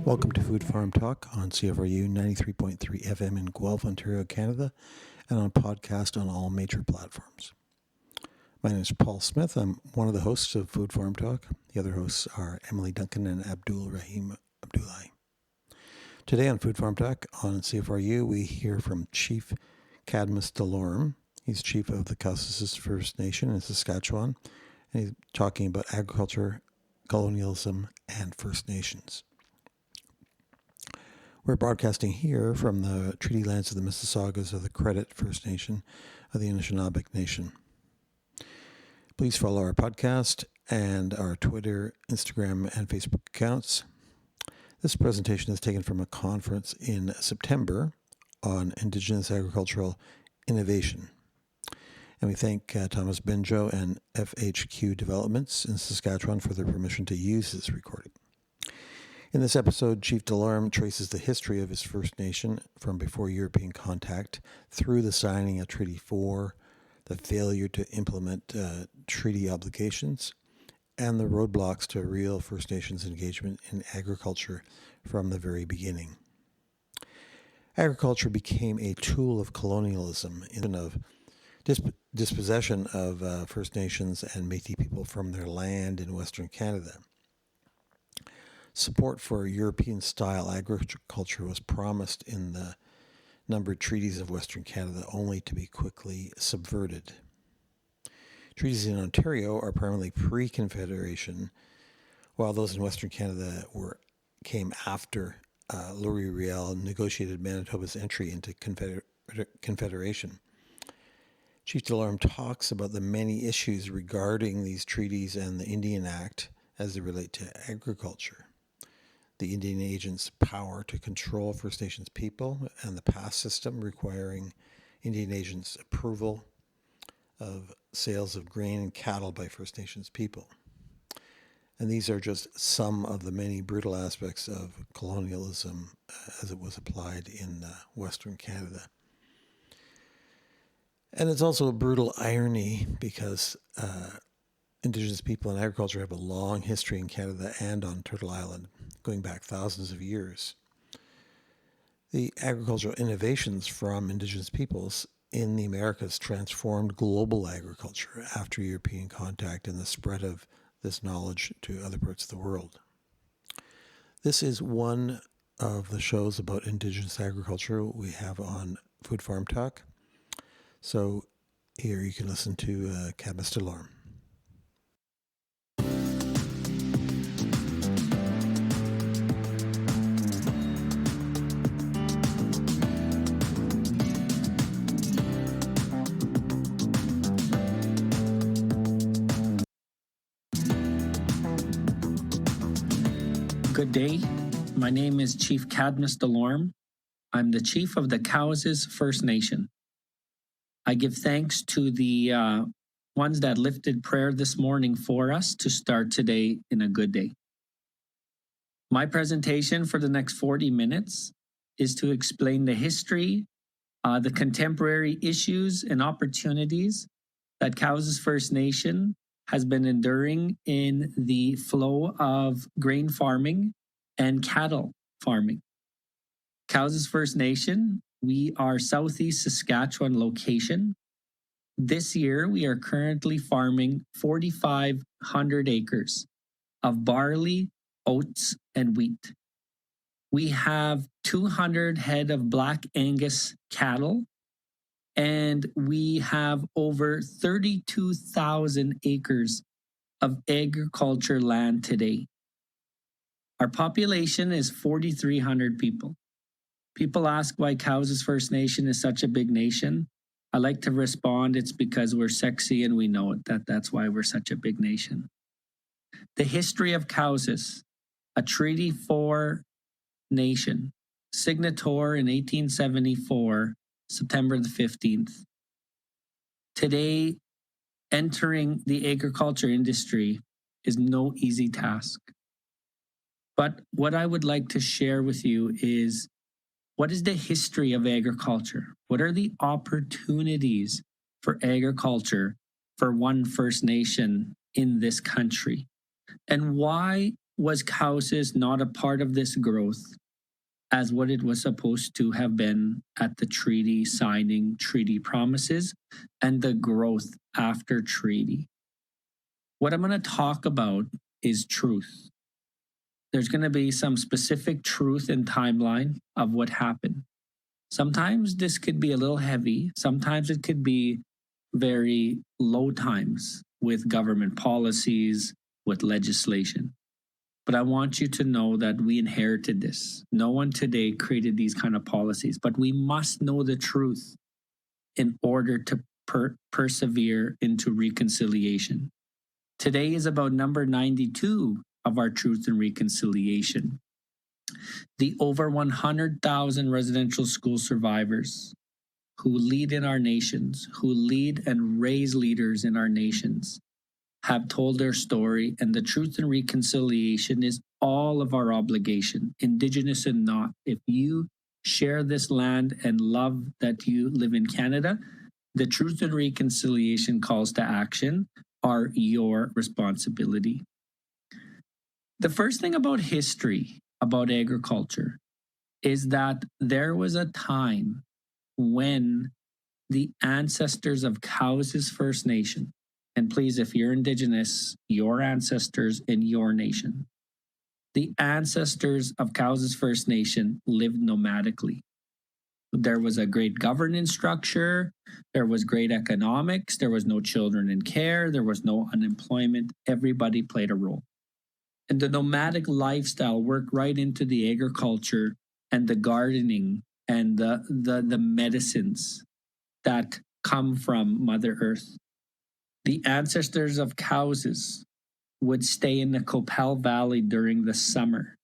Welcome to Food Farm Talk on CFRU 93.3 FM in Guelph, Ontario, Canada, and on podcast on all major platforms. My name is Paul Smith. I'm one of the hosts of Food Farm Talk. The other hosts are Emily Duncan and Abdul Rahim Abdullahi. Today on Food Farm Talk on CFRU, we hear from Chief Cadmus Delorme. He's chief of the Cowessess First Nation in Saskatchewan, and he's talking about agriculture, colonialism, and First Nations. We're broadcasting here from the treaty lands of the Mississaugas of the Credit First Nation of the Anishinaabe Nation. Please follow our podcast and our Twitter, Instagram, and Facebook accounts. This presentation is taken from a conference in September on Indigenous agricultural innovation. And we thank Thomas Benjo and FHQ Developments in Saskatchewan for their permission to use this recording. In this episode, Chief Delorme traces the history of his First Nation from before European contact through the signing of Treaty 4, the failure to implement treaty obligations, and the roadblocks to real First Nations engagement in agriculture from the very beginning. Agriculture became a tool of colonialism in of dispossession of First Nations and Métis people from their land in Western Canada. Support for European-style agriculture was promised in the numbered treaties of Western Canada, only to be quickly subverted. Treaties in Ontario are primarily pre-Confederation, while those in Western Canada came after Louis Riel negotiated Manitoba's entry into Confederation. Chief Delorme talks about the many issues regarding these treaties and the Indian Act as they relate to agriculture. The Indian agents' power to control First Nations people, and the pass system requiring Indian agents' approval of sales of grain and cattle by First Nations people. And these are just some of the many brutal aspects of colonialism as it was applied in Western Canada. And it's also a brutal irony because Indigenous people in agriculture have a long history in Canada and on Turtle Island, going back thousands of years. The agricultural innovations from Indigenous peoples in the Americas transformed global agriculture after European contact and the spread of this knowledge to other parts of the world. This is one of the shows about Indigenous agriculture we have on Food Farm Talk. So here you can listen to Cadmus Delorme. Good day. My name is Chief Cadmus Delorme. I'm the chief of the Cowessess First Nation. I give thanks to the ones that lifted prayer this morning for us to start today in a good day. My presentation for the next 40 minutes is to explain the history, the contemporary issues and opportunities that Cowessess First Nation has been enduring in the flow of grain farming and cattle farming. Cowessess First Nation, we are Southeast Saskatchewan location. This year, we are currently farming 4,500 acres of barley, oats, and wheat. We have 200 head of Black Angus cattle, and we have over 32,000 acres of agriculture land today. Our population is 4,300 people. People ask why Cowessess First Nation is such a big nation. I like to respond, it's because we're sexy and we know it, that's why we're such a big nation. The history of Cowessess, a Treaty 4 nation, signator in 1874, September the 15th. Today, entering the agriculture industry is no easy task. But what I would like to share with you is, what is the history of agriculture? What are the opportunities for agriculture for one First Nation in this country? And why was Cowessess not a part of this growth as what it was supposed to have been at the treaty signing, treaty promises, and the growth after treaty? What I'm going to talk about is truth. There's going to be some specific truth and timeline of what happened. Sometimes this could be a little heavy. Sometimes it could be very low times with government policies, with legislation. But I want you to know that we inherited this. No one today created these kind of policies, but we must know the truth in order to persevere into reconciliation. Today is about number 92 of our Truth and Reconciliation. The over 100,000 residential school survivors who lead in our nations, who lead and raise leaders in our nations, have told their story, and the Truth and Reconciliation is all of our obligation, Indigenous and not. If you share this land and love that you live in Canada, the Truth and Reconciliation calls to action are your responsibility. The first thing about history, about agriculture, is that there was a time when the ancestors of Cowessess First Nation, and please, if you're Indigenous, your ancestors in your nation, the ancestors of Cowessess First Nation lived nomadically. There was a great governance structure, there was great economics, there was no children in care, there was no unemployment, everybody played a role. And the nomadic lifestyle worked right into the agriculture and the gardening and the medicines that come from Mother Earth. The ancestors of Cowessess would stay in the Copel Valley during the summer.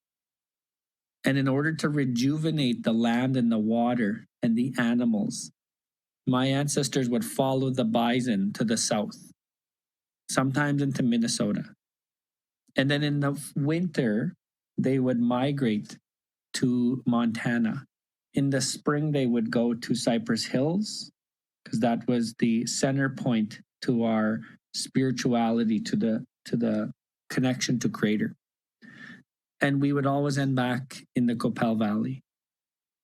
And in order to rejuvenate the land and the water and the animals, my ancestors would follow the bison to the south, sometimes into Minnesota. And then in the winter, they would migrate to Montana. In the spring, they would go to Cypress Hills, because that was the center point to our spirituality, to the connection to Creator. And we would always end back in the Copel Valley.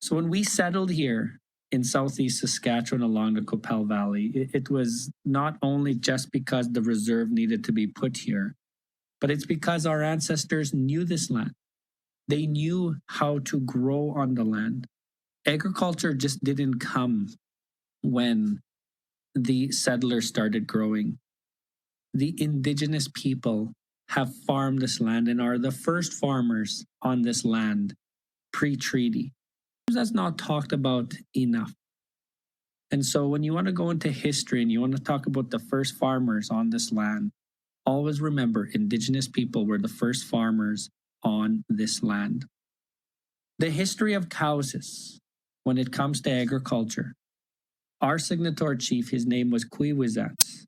So when we settled here in southeast Saskatchewan along the Copel Valley, it was not only just because the reserve needed to be put here, but it's because our ancestors knew this land. They knew how to grow on the land. Agriculture just didn't come when the settlers started growing. The Indigenous people have farmed this land and are the first farmers on this land pre-treaty. That's not talked about enough. And so when you want to go into history and you want to talk about the first farmers on this land, always remember Indigenous people were the first farmers on this land. The history of Cowessess, when it comes to agriculture, our signatory chief, his name was Cowessess.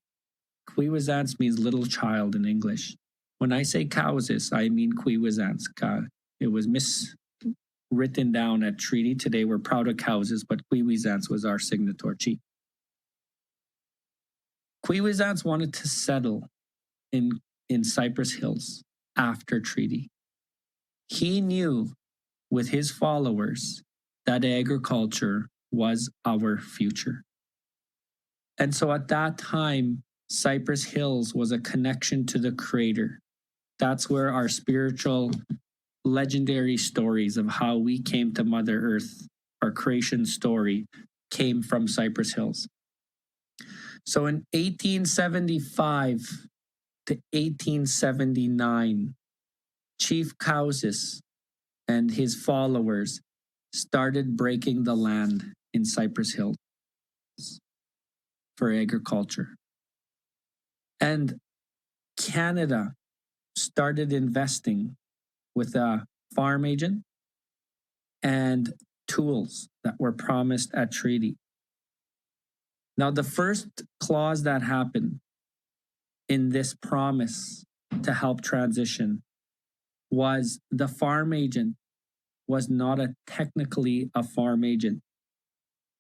Cowessess means little child in English. When I say Cowessess, I mean Cowessess. It was miswritten down at treaty. Today we're proud of Cowessess, but Cowessess was our signatory chief. Cowessess wanted to settle in Cypress Hills after treaty. He knew with his followers that agriculture was our future. And so at that time, Cypress Hills was a connection to the Creator. That's where our spiritual legendary stories of how we came to Mother Earth, our creation story, came from Cypress Hills. So in 1875 to 1879, Chief Cowessess and his followers started breaking the land in Cypress Hills for agriculture. And Canada started investing with a farm agent and tools that were promised at treaty. Now, the first clause that happened in this promise to help transition was the farm agent was not technically a farm agent.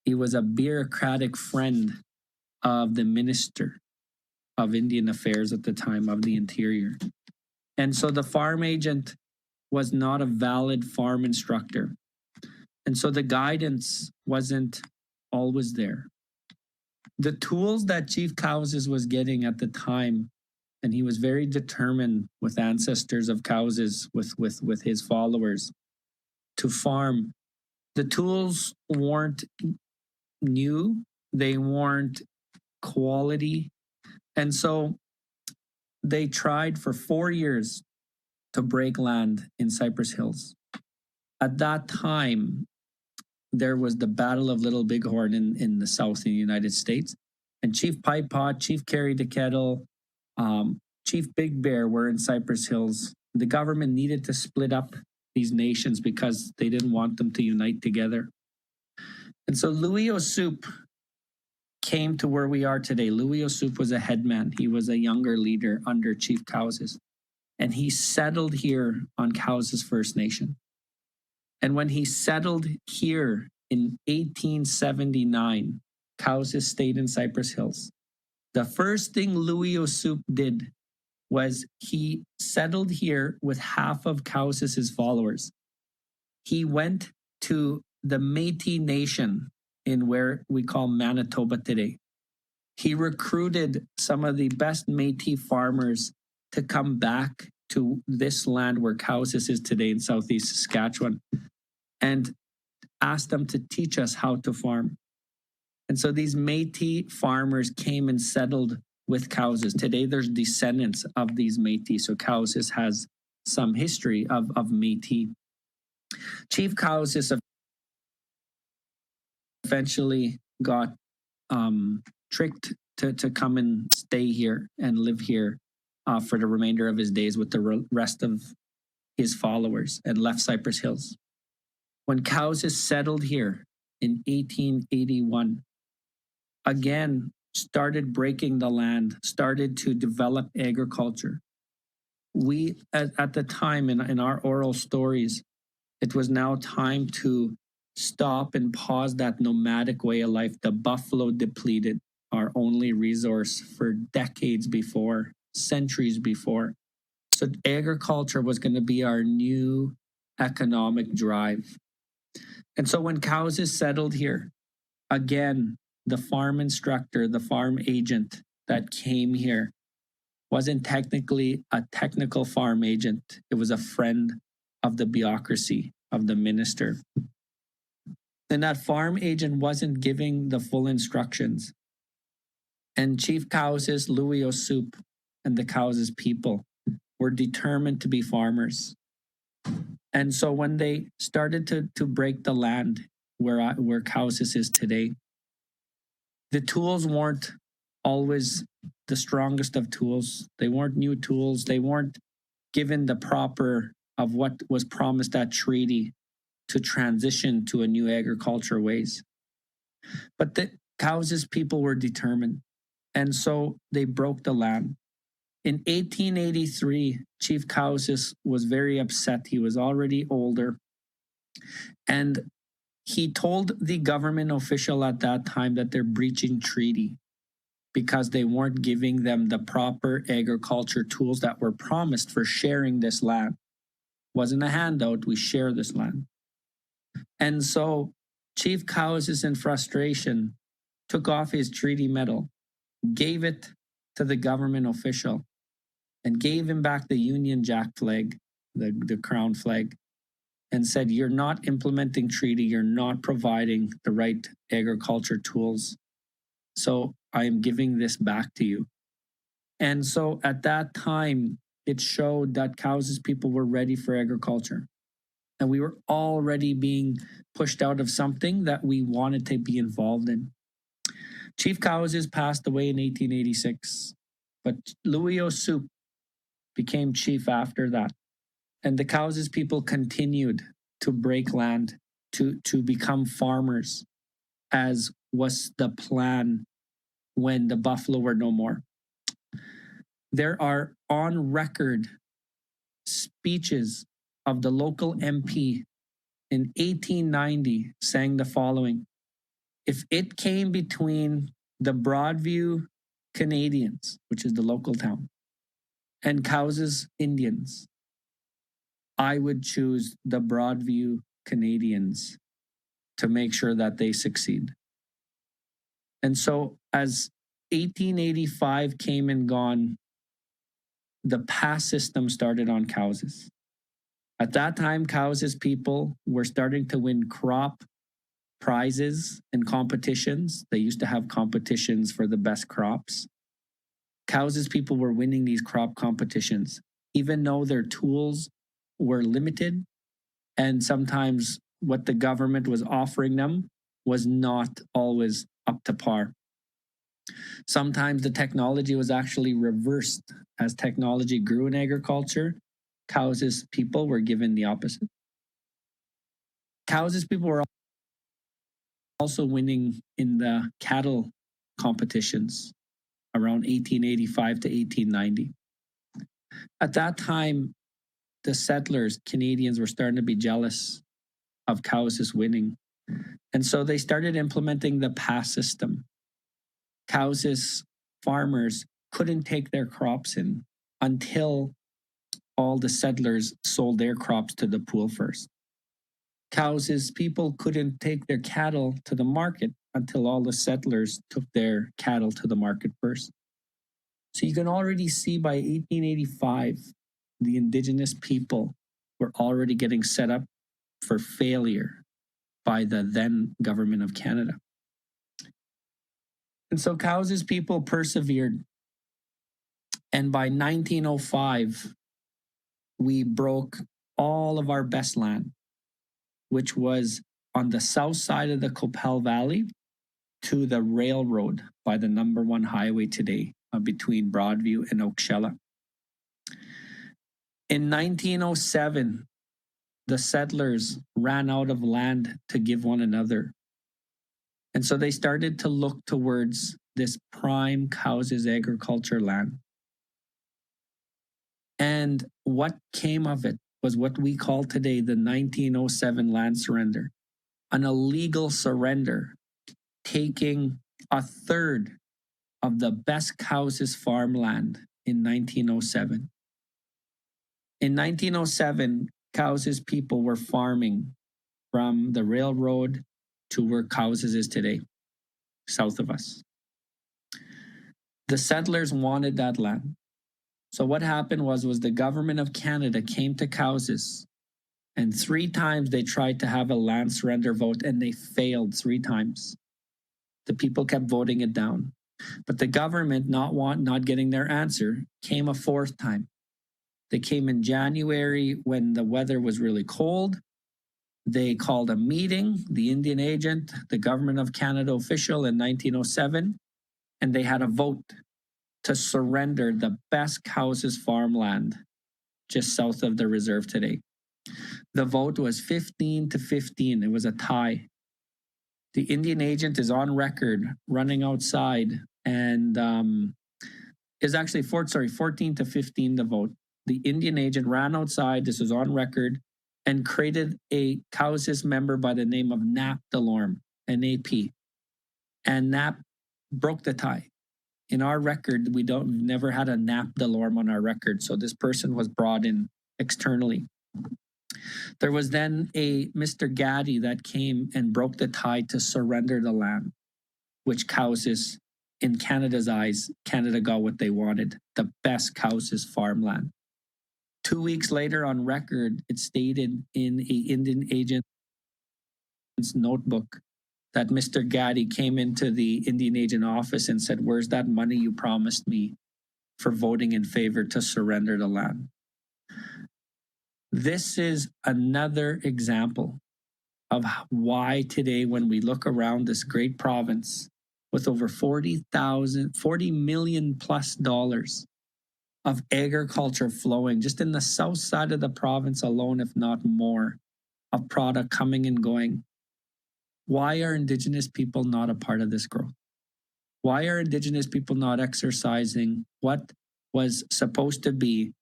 He was a bureaucratic friend of the Minister of Indian Affairs at the time, of the Interior. And so the farm agent was not a valid farm instructor. And so the guidance wasn't always there. The tools that Chief Cowessess was getting at the time, and he was very determined with ancestors of Cowessess, with his followers, to farm. The tools weren't new, they weren't quality. And so they tried for 4 years to break land in Cypress Hills. At that time, there was the Battle of Little Bighorn in the South in the United States. And Chief Pie Pot, Chief Carry the Kettle, Chief Big Bear were in Cypress Hills. The government needed to split up these nations because they didn't want them to unite together. And so Louis Osoup came to where we are today. Louis Osoup was a headman. He was a younger leader under Chief Cowessess. And he settled here on Cowessess First Nation. And when he settled here in 1879, Cowessess stayed in Cypress Hills. The first thing Louis Osoup did was he settled here with half of Cowessess's followers. He went to the Métis Nation in where we call Manitoba today. He recruited some of the best Métis farmers to come back to this land where Cowessess is today in southeast Saskatchewan and asked them to teach us how to farm. And so these Métis farmers came and settled with Cowessess. Today there's descendants of these Métis, so Cowessess has some history of Métis. Chief Cowessess eventually got tricked to come and stay here and live here for the remainder of his days with the rest of his followers and left Cypress Hills. When Cowessess settled here in 1881, again started breaking the land, started to develop agriculture. We, at the time in our oral stories, it was now time to stop and pause that nomadic way of life. The buffalo depleted our only resource for decades before, centuries before. So agriculture was going to be our new economic drive. And so when Cowessess settled here, again, the farm instructor, the farm agent that came here wasn't technically a technical farm agent. It was a friend of the bureaucracy, of the minister. And that farm agent wasn't giving the full instructions. And Chief Cowessess, Louis Osoup, and the Cowessess people were determined to be farmers. And so when they started to break the land where Cowessess is today, the tools weren't always the strongest of tools. They weren't new tools. They weren't given the proper of what was promised at treaty to transition to a new agriculture ways. But the Cowessess people were determined. And so they broke the land. In 1883, Chief Cowessess was very upset. He was already older. And he told the government official at that time that they're breaching treaty because they weren't giving them the proper agriculture tools that were promised for sharing this land. Wasn't a handout, we share this land. And so Chief Cowessess, in frustration, took off his treaty medal, gave it to the government official, and gave him back the Union Jack flag, the crown flag, and said, "You're not implementing treaty, you're not providing the right agriculture tools. So I am giving this back to you." And so at that time, it showed that Cowessess people were ready for agriculture. And we were already being pushed out of something that we wanted to be involved in. Chief Cowessess passed away in 1886, but Louis Osoup became chief after that. And the Cowessess people continued to break land, to become farmers, as was the plan when the buffalo were no more. There are on record speeches of the local MP in 1890 saying the following: "If it came between the Broadview Canadians, which is the local town, and Cowessess Indians, I would choose the Broadview Canadians to make sure that they succeed. And so as 1885 came and gone, the pass system started on Cowessess. At that time, Cowessess people were starting to win crop prizes and competitions. They used to have competitions for the best crops. Cowessess people were winning these crop competitions, even though their tools were limited, and sometimes what the government was offering them was not always up to par. Sometimes the technology was actually reversed. As technology grew in agriculture, Cowessess people were given the opposite. Cowessess people were also winning in the cattle competitions around 1885 to 1890. At that time, the settlers, Canadians, were starting to be jealous of Cowessess winning. And so they started implementing the pass system. Cowessess farmers couldn't take their crops in until all the settlers sold their crops to the pool first. Cowessess people couldn't take their cattle to the market until all the settlers took their cattle to the market first. So you can already see by 1885, the Indigenous people were already getting set up for failure by the then government of Canada. And so Cowessess people persevered. And by 1905, we broke all of our best land, which was on the south side of the Qu'Appelle Valley to the railroad by the number 1 highway today between Broadview and Oakshella. In 1907, the settlers ran out of land to give one another. And so they started to look towards this prime Cowessess agriculture land. And what came of it was what we call today the 1907 land surrender, an illegal surrender, taking a third of the best Cowessess farmland in 1907. In 1907, Cowessess people were farming from the railroad to where Cowessess is today, south of us. The settlers wanted that land. So what happened was the government of Canada came to Cowessess, and 3 times they tried to have a land surrender vote, and they failed 3 times. The people kept voting it down. But the government, not getting their answer, came a 4th time. They came in January when the weather was really cold. They called a meeting, the Indian agent, the government of Canada official in 1907, and they had a vote to surrender the best Cowessess farmland just south of the reserve today. The vote was 15 to 15. It was a tie. The Indian agent is on record running outside and is actually 14 to 15 the vote. The Indian agent ran outside, this is on record, and created a Cowessess member by the name of Nap Delorme, NAP. And Nap broke the tie. In our record, we've never had a Nap Delorme on our record, so this person was brought in externally. There was then a Mr. Gaddy that came and broke the tie to surrender the land, which Cowessess, in Canada's eyes, Canada got what they wanted, the best Cowessess farmland. 2 weeks later on record, it stated in an Indian agent's notebook that Mr. Gaddy came into the Indian agent office and said, "Where's that money you promised me for voting in favor to surrender the land?" This is another example of why today, when we look around this great province with over $40 million plus of agriculture flowing just in the south side of the province alone, if not more, of product coming and going. Why are Indigenous people not a part of this growth? Why are Indigenous people not exercising what was supposed to be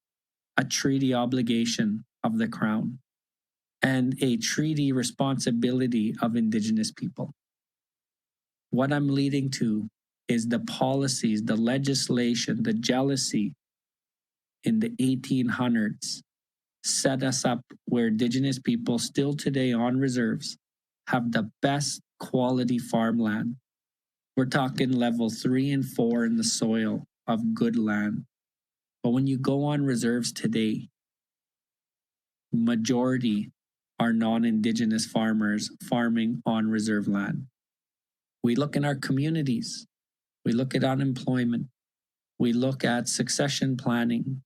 a treaty obligation of the Crown and a treaty responsibility of Indigenous people? What I'm leading to is the policies, the legislation, the jealousy in the 1800s set us up where Indigenous people still today on reserves have the best quality farmland. We're talking level 3 and 4 in the soil of good land. But when you go on reserves today, majority are non-Indigenous farmers farming on reserve land. We look in our communities, we look at unemployment, we look at succession planning,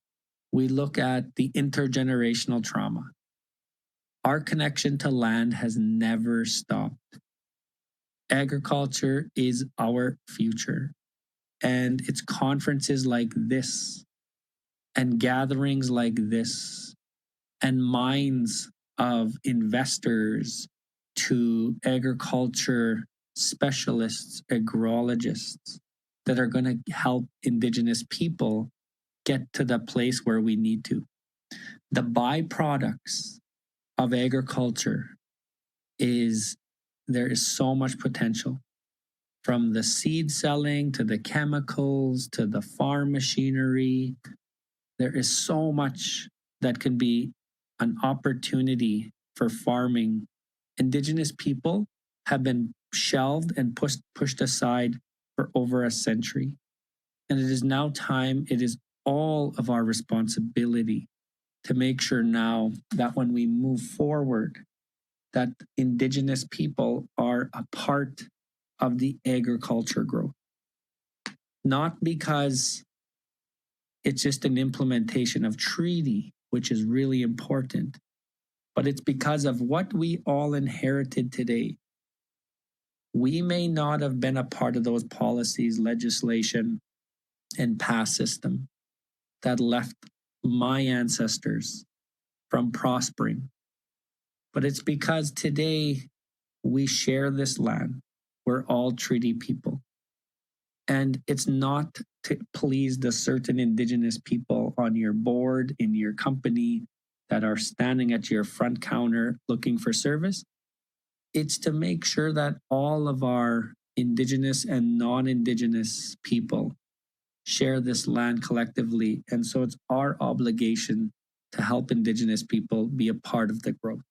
we look at the intergenerational trauma. Our connection to land has never stopped. Agriculture is our future. And it's conferences like this, and gatherings like this, and minds of investors to agriculture specialists, agrologists that are going to help Indigenous people get to the place where we need to. The byproducts of agriculture is there is so much potential, from the seed selling to the chemicals to the farm machinery. There is so much that can be an opportunity for farming. Indigenous people have been shelved and pushed aside for over a century. And it is now time, it is all of our responsibility to make sure now that when we move forward, that Indigenous people are a part of the agriculture growth. Not because it's just an implementation of treaty, which is really important, but it's because of what we all inherited today. We may not have been a part of those policies, legislation, and past system that left my ancestors from prospering. But it's because today we share this land. We're all treaty people. And it's not to please the certain Indigenous people on your board, in your company, that are standing at your front counter looking for service. It's to make sure that all of our Indigenous and non-Indigenous people share this land collectively. And so it's our obligation to help Indigenous people be a part of the growth.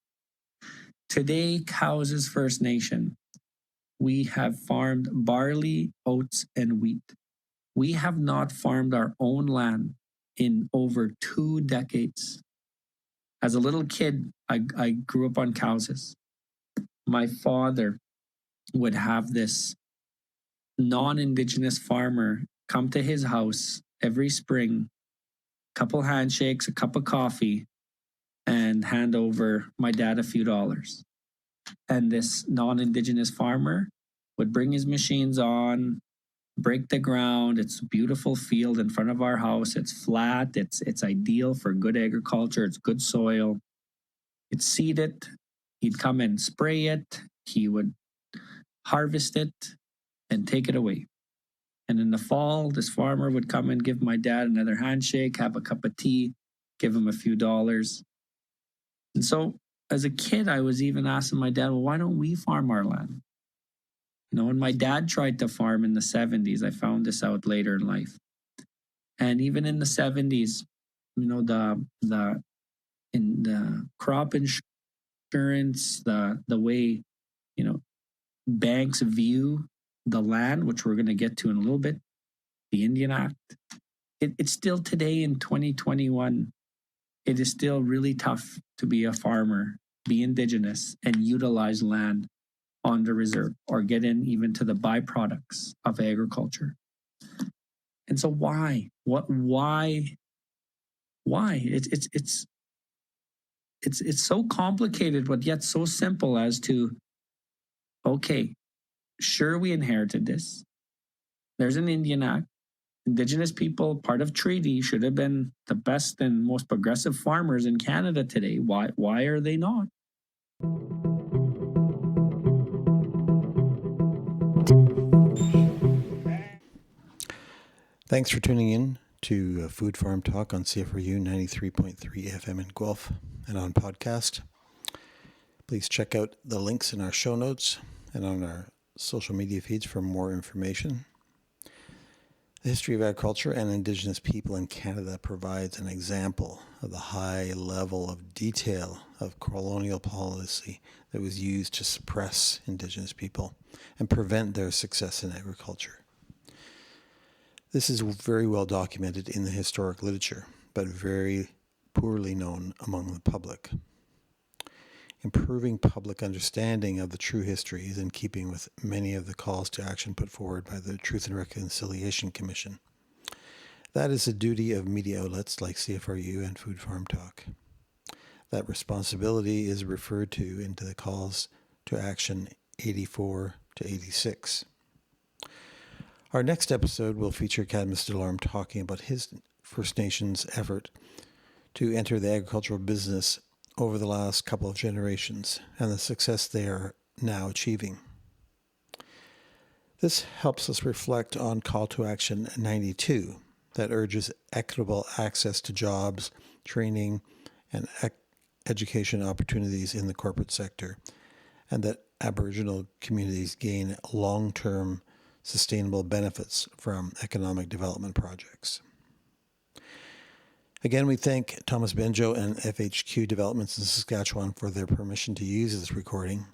Today, Cowessess First Nation, we have farmed barley, oats, and wheat. We have not farmed our own land in over 2 decades. As a little kid, I grew up on Cowessess. My father would have this non-Indigenous farmer come to his house every spring, a couple handshakes, a cup of coffee, and hand over my dad a few dollars. And this non-Indigenous farmer would bring his machines on, break the ground. It's a beautiful field in front of our house. It's flat. It's ideal for good agriculture. It's good soil. He'd seed it. He'd come and spray it. He would harvest it and take it away. And in the fall, this farmer would come and give my dad another handshake, have a cup of tea, give him a few dollars. And so as a kid, I was even asking my dad, well, why don't we farm our land? You know, when my dad tried to farm in the 70s, I found this out later in life. And even in the 70s, you know, the crop insurance, the way, you know, banks view the land, which we're going to get to in a little bit, the Indian Act, it's still today in 2021, it is still really tough to be a farmer, be Indigenous, and utilize land on the reserve or get in even to the byproducts of agriculture. And so why? Why? It's so complicated, but yet so simple as to, okay, sure, we inherited this. There's an Indian Act. Indigenous people, part of treaty, should have been the best and most progressive farmers in Canada today. Why are they not? Thanks for tuning in to Food Farm Talk on CFRU 93.3 FM in Guelph and on podcast. Please check out the links in our show notes and on our social media feeds for more information. The history of agriculture and Indigenous people in Canada provides an example of the high level of detail of colonial policy that was used to suppress Indigenous people and prevent their success in agriculture. This is very well documented in the historic literature, but very poorly known among the public. Improving public understanding of the true history is in keeping with many of the calls to action put forward by the Truth and Reconciliation Commission. That is the duty of media outlets like CFRU and Food Farm Talk. That responsibility is referred to into the calls to action 84 to 86. Our next episode will feature Cadmus Delorme talking about his First Nations effort to enter the agricultural business over the last couple of generations and the success they are now achieving. This helps us reflect on Call to Action 92 that urges equitable access to jobs, training, and education opportunities in the corporate sector, and that Aboriginal communities gain long-term sustainable benefits from economic development projects. Again, we thank Thomas Benjo and FHQ Developments in Saskatchewan for their permission to use this recording.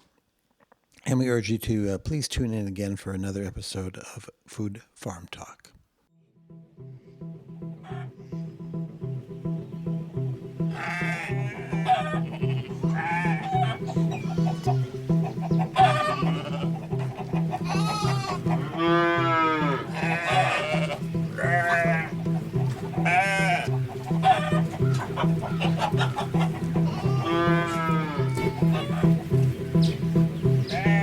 And we urge you to please tune in again for another episode of Food Farm Talk.